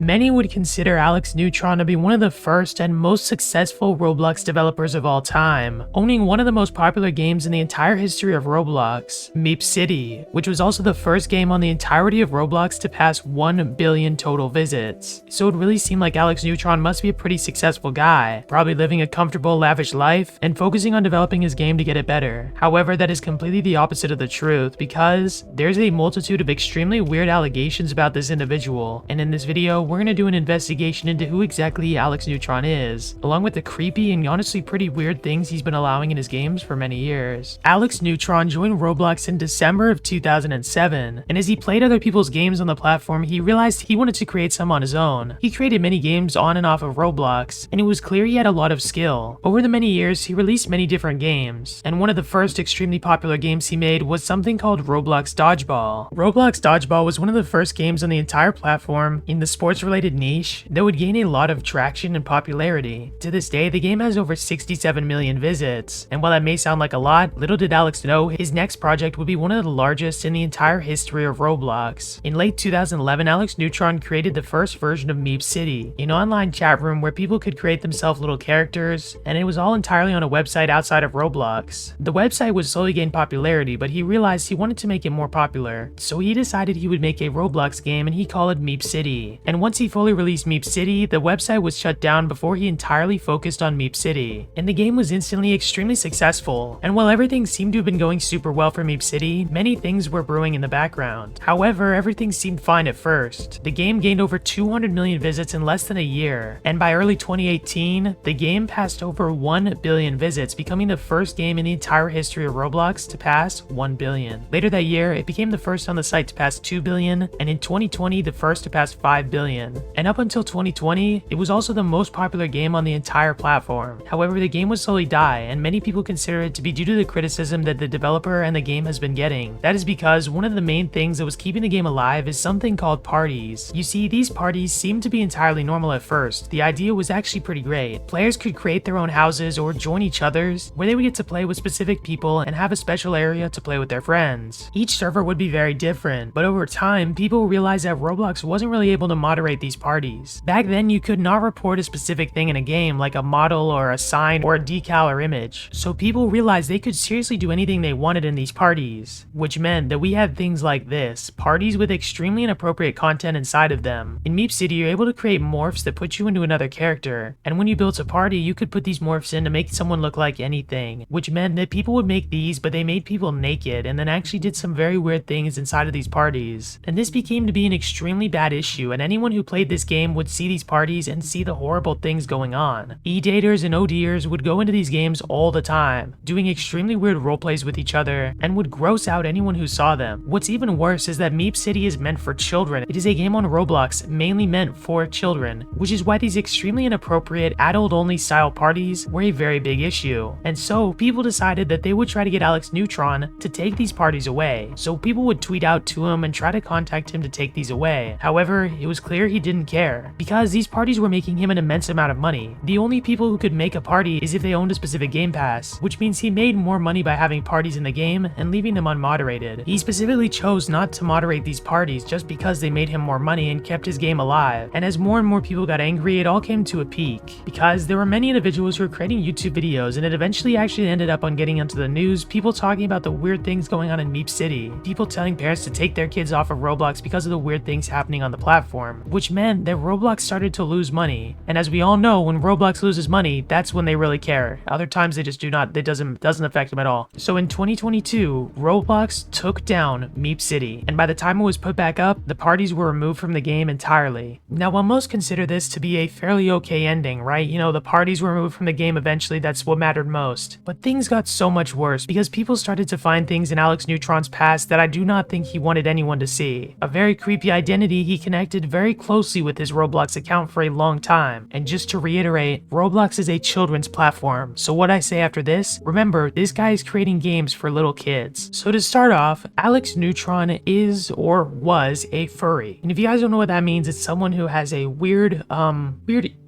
Many would consider AlexNewtron to be one of the first and most successful Roblox developers of all time, owning one of the most popular games in the entire history of Roblox, Meep City, which was also the first game on the entirety of Roblox to pass 1 billion total visits. So it really seemed like AlexNewtron must be a pretty successful guy, probably living a comfortable, lavish life, and focusing on developing his game to get it better. However, that is completely the opposite of the truth, because there's a multitude of extremely weird allegations about this individual, and in this video, we're going to do an investigation into who exactly AlexNewtron is, along with the creepy and honestly pretty weird things he's been allowing in his games for many years. AlexNewtron joined Roblox in December of 2007, and as he played other people's games on the platform, he realized he wanted to create some on his own. He created many games on and off of Roblox, and it was clear he had a lot of skill. Over the many years, he released many different games, and one of the first extremely popular games he made was something called Roblox Dodgeball. Roblox Dodgeball was one of the first games on the entire platform in the sports-related niche that would gain a lot of traction and popularity. To this day, the game has over 67 million visits, and while that may sound like a lot, little did Alex know his next project would be one of the largest in the entire history of Roblox. In late 2011, AlexNewtron created the first version of Meep City, an online chat room where people could create themselves little characters, and it was all entirely on a website outside of Roblox. The website would slowly gain popularity, but he realized he wanted to make it more popular, so he decided he would make a Roblox game and he called it Meep City. And once he fully released Meep City, the website was shut down before he entirely focused on Meep City, and the game was instantly extremely successful. And while everything seemed to have been going super well for Meep City, many things were brewing in the background. However, everything seemed fine at first. The game gained over 200 million visits in less than a year, and by early 2018, the game passed over 1 billion visits, becoming the first game in the entire history of Roblox to pass 1 billion. Later that year, it became the first on the site to pass 2 billion, and in 2020, the first to pass 5 billion. And up until 2020, it was also the most popular game on the entire platform. However, the game would slowly die, and many people consider it to be due to the criticism that the developer and the game has been getting. That is because one of the main things that was keeping the game alive is something called parties. You see, these parties seemed to be entirely normal at first. The idea was actually pretty great. Players could create their own houses or join each other's, where they would get to play with specific people and have a special area to play with their friends. Each server would be very different, but over time, people realized that Roblox wasn't really able to moderate these parties. Back then, you could not report a specific thing in a game, like a model or a sign or a decal or image. So people realized they could seriously do anything they wanted in these parties, which meant that we had things like this, parties with extremely inappropriate content inside of them. In Meep City, you're able to create morphs that put you into another character, and when you built a party, you could put these morphs in to make someone look like anything, which meant that people would make these, but they made people naked, and then actually did some very weird things inside of these parties. And this became to be an extremely bad issue, and anyone who played this game would see these parties and see the horrible things going on. E-daters and ODers would go into these games all the time, doing extremely weird roleplays with each other, and would gross out anyone who saw them. What's even worse is that Meep City is meant for children. It is a game on Roblox mainly meant for children, which is why these extremely inappropriate adult-only style parties were a very big issue. And so people decided that they would try to get AlexNewtron to take these parties away. So people would tweet out to him and try to contact him to take these away. However, it was clear he didn't care, because these parties were making him an immense amount of money. The only people who could make a party is if they owned a specific game pass, which means he made more money by having parties in the game and leaving them unmoderated. He specifically chose not to moderate these parties just because they made him more money and kept his game alive. And as more and more people got angry, it all came to a peak, because there were many individuals who were creating YouTube videos, and it eventually actually ended up on getting into the news, people talking about the weird things going on in Meep City, people telling parents to take their kids off of Roblox because of the weird things happening on the platform, which meant that Roblox started to lose money. And as we all know, when Roblox loses money, that's when they really care. Other times they just do not, it doesn't affect them at all. So in 2022, Roblox took down Meep City, and by the time it was put back up, the parties were removed from the game entirely. Now, while most consider this to be a fairly okay ending, right? You know, the parties were removed from the game eventually, that's what mattered most. But things got so much worse because people started to find things in AlexNewtron's past that I do not think he wanted anyone to see. A very creepy identity he connected very closely with his Roblox account for a long time. And just to reiterate, Roblox is a children's platform. So what I say after this, remember, this guy is creating games for little kids. So to start off, AlexNewtron is or was a furry. And if you guys don't know what that means, it's someone who has a weird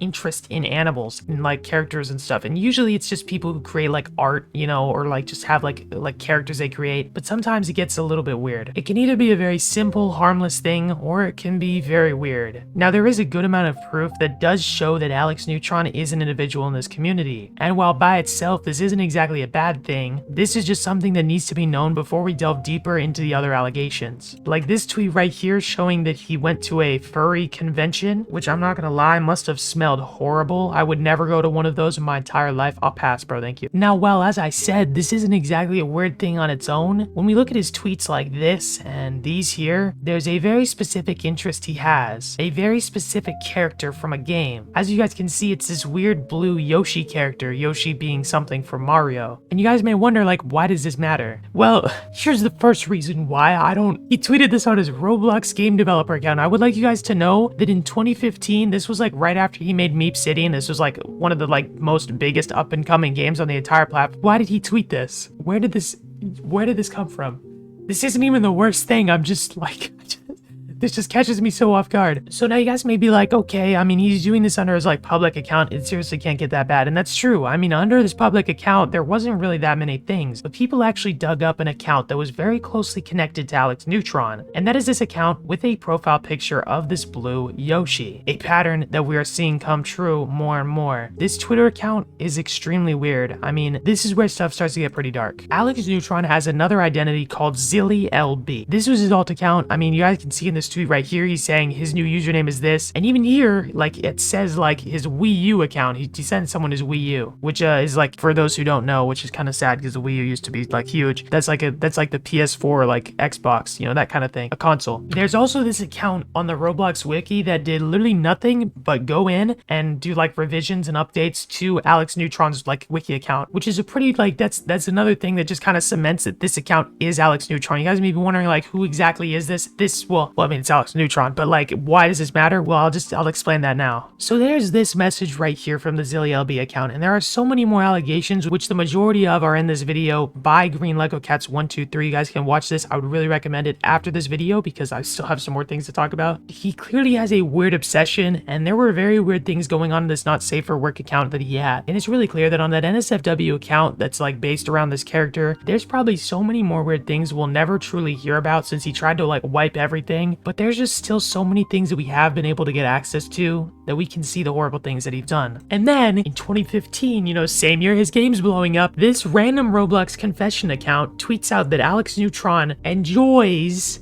interest in animals and like characters and stuff. And usually it's just people who create like art, you know, or like just have like characters they create. But sometimes it gets a little bit weird. It can either be a very simple, harmless thing, or it can be very weird. weird. Now, there is a good amount of proof that does show that AlexNewtron is an individual in this community, and while by itself this isn't exactly a bad thing, this is just something that needs to be known before we delve deeper into the other allegations. Like this tweet right here showing that he went to a furry convention, which I'm not gonna lie, must have smelled horrible. I would never go to one of those in my entire life. I'll pass, bro, thank you. Now, well, as I said, this isn't exactly a weird thing on its own. When we look at his tweets like this and these here, there's a very specific interest he has, a very specific character from a game. As you guys can see, it's this weird blue Yoshi character, Yoshi being something from Mario. And you guys may wonder, like, why does this matter? Well, here's the first reason why I don't. He tweeted this on his Roblox game developer account. I would like you guys to know that in 2015, this was like right after he made Meep City, and this was like one of the like most biggest up and coming games on the entire platform. Why did he tweet this? Where did this come from? This isn't even the worst thing. I'm just like, this just catches me so off guard. So now you guys may be like, okay, I mean, he's doing this under his like public account. It seriously can't get that bad. And that's true. I mean, under this public account, there wasn't really that many things, but people actually dug up an account that was very closely connected to AlexNewtron. And that is this account with a profile picture of this blue Yoshi, a pattern that we are seeing come true more and more. This Twitter account is extremely weird. I mean, this is where stuff starts to get pretty dark. AlexNewtron has another identity called ZillyLB. This was his alt account. I mean, you guys can see in this tweet right here, he's saying his new username is this, and even here, like, it says like his Wii U account. He sent someone his Wii U, which is like, for those who don't know, which is kind of sad because the Wii U used to be like huge. That's like the PS4, like Xbox, you know, that kind of thing, a console. There's also this account on the Roblox wiki that did literally nothing but go in and do like revisions and updates to AlexNewtron's like wiki account, which is a pretty like, that's another thing that just kind of cements that this account is AlexNewtron. You guys may be wondering like, who exactly is this? Well, I mean, it's AlexNewtron, but like, why does this matter? Well, I'll explain that now. So there's this message right here from the ZillyLB account, and there are so many more allegations, which the majority of are in this video by Green Lego Cats 123. You guys can watch this. I would really recommend it after this video because I still have some more things to talk about. He clearly has a weird obsession, and there were very weird things going on in this not safe for work account that he had. And it's really clear that on that NSFW account that's like based around this character, there's probably so many more weird things we'll never truly hear about since he tried to like wipe everything. But there's just still so many things that we have been able to get access to that we can see the horrible things that he's done. And then in 2015, you know, same year his game's blowing up, this random Roblox confession account tweets out that AlexNewtron enjoys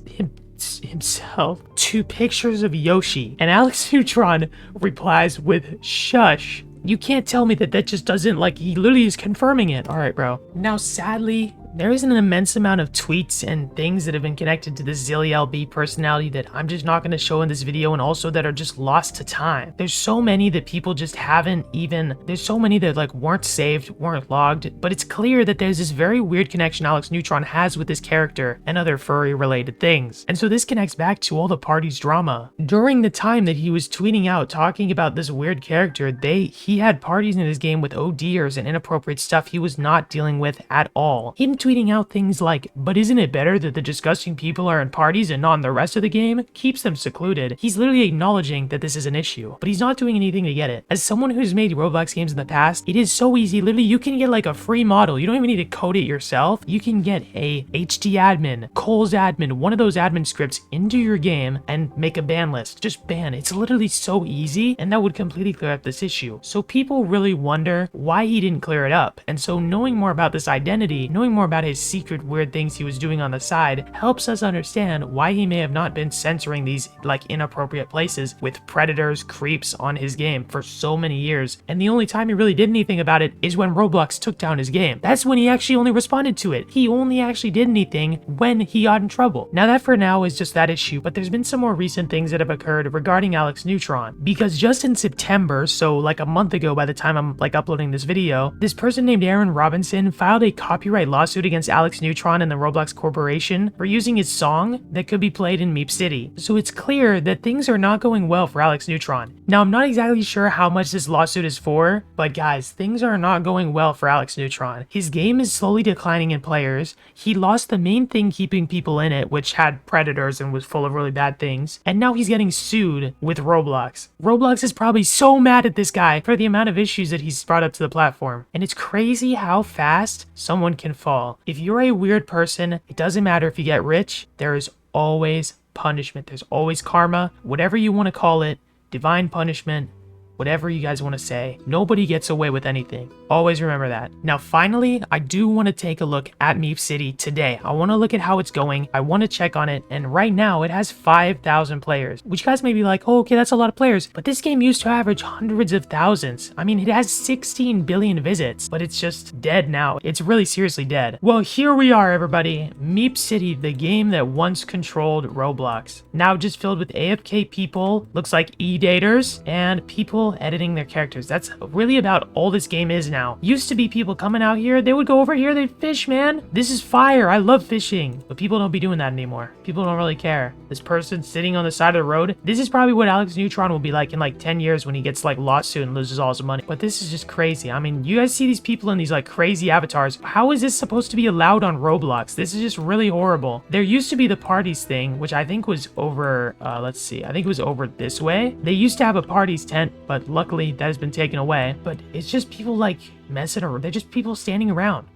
himself to pictures of Yoshi, and AlexNewtron replies with shush. You can't tell me that just doesn't, like, he literally is confirming it. All right, bro. Now, sadly, there is an immense amount of tweets and things that have been connected to this ZillyLB personality that I'm just not going to show in this video, and also that are just lost to time. There's so many that people just haven't even, there's so many that like weren't saved, weren't logged, but it's clear that there's this very weird connection AlexNewtron has with this character and other furry related things. And so this connects back to all the party's drama. During the time that he was tweeting out talking about this weird character, he had parties in his game with ODers and inappropriate stuff he was not dealing with at all. Him tweeting out things like, but isn't it better that the disgusting people are in parties and not in the rest of the game, keeps them secluded. He's literally acknowledging that this is an issue, but he's not doing anything to get it. As someone who's made Roblox games in the past, it is so easy. Literally, you can get like a free model. You don't even need to code it yourself. You can get a HD admin, Cole's admin, one of those admin scripts into your game and make a ban list. Just ban. It's literally so easy, and that would completely clear up this issue. So people really wonder why he didn't clear it up. And so knowing more about this identity, knowing more about his secret weird things he was doing on the side, helps us understand why he may have not been censoring these like inappropriate places with predators, creeps on his game for so many years. And the only time he really did anything about it is when Roblox took down his game. That's when he actually only responded to it. He only actually did anything when he got in trouble. Now that for now is just that issue, but there's been some more recent things that have occurred regarding AlexNewtron, because just in September, so like a month ago by the time I'm like uploading this video, this person named Aaron Robinson filed a copyright lawsuit against AlexNewtron and the Roblox Corporation for using his song that could be played in Meep City. So it's clear that things are not going well for AlexNewtron. Now, I'm not exactly sure how much this lawsuit is for, but guys, things are not going well for AlexNewtron. His game is slowly declining in players. He lost the main thing keeping people in it, which had predators and was full of really bad things. And now he's getting sued with Roblox. Roblox is probably so mad at this guy for the amount of issues that he's brought up to the platform. And it's crazy how fast someone can fall. If you're a weird person, it doesn't matter if you get rich, there is always punishment. There's always karma, whatever you want to call it, divine punishment, whatever you guys want to say. Nobody gets away with anything. Always remember that. Now, finally, I do want to take a look at Meep City today. I want to look at how it's going. I want to check on it. And right now, it has 5,000 players, which you guys may be like, oh, okay, that's a lot of players. But this game used to average hundreds of thousands. I mean, it has 16 billion visits, but it's just dead now. It's really seriously dead. Well, here we are, everybody. Meep City, the game that once controlled Roblox. Now just filled with AFK people, looks like e-daters, and people editing their characters. That's really about all this game is now. Used to be people coming out here, they would go over here, they'd fish, man. This is fire. I love fishing. But people don't be doing that anymore. People don't really care. This person sitting on the side of the road, this is probably what AlexNewtron will be like in like 10 years when he gets like lost soon and loses all his money. But this is just crazy. I mean, you guys see these people in these like crazy avatars. How is this supposed to be allowed on Roblox? This is just really horrible. There used to be the parties thing, which I think was over, let's see. I think it was over this way. They used to have a parties tent, but luckily that has been taken away. But it's just people like messing around. They're just people standing around.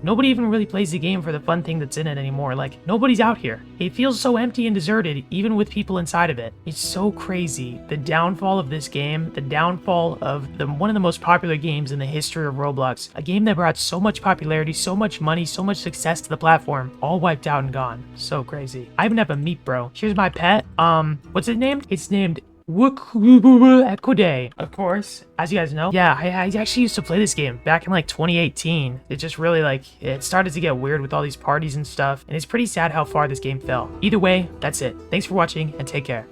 Nobody even really plays the game for the fun thing that's in it anymore. Like, nobody's out here. It feels so empty and deserted, even with people inside of it. It's so crazy. The downfall of this game, the downfall of one of the most popular games in the history of Roblox, a game that brought so much popularity, so much money, so much success to the platform, all wiped out and gone. So crazy. I even have a Meep, bro. Here's my pet. What's it named? It's named Equide. Of course, as you guys know, yeah, I actually used to play this game back in like 2018. It just really it started to get weird with all these parties and stuff, and it's pretty sad how far this game fell. Either way, that's it. Thanks for watching and take care.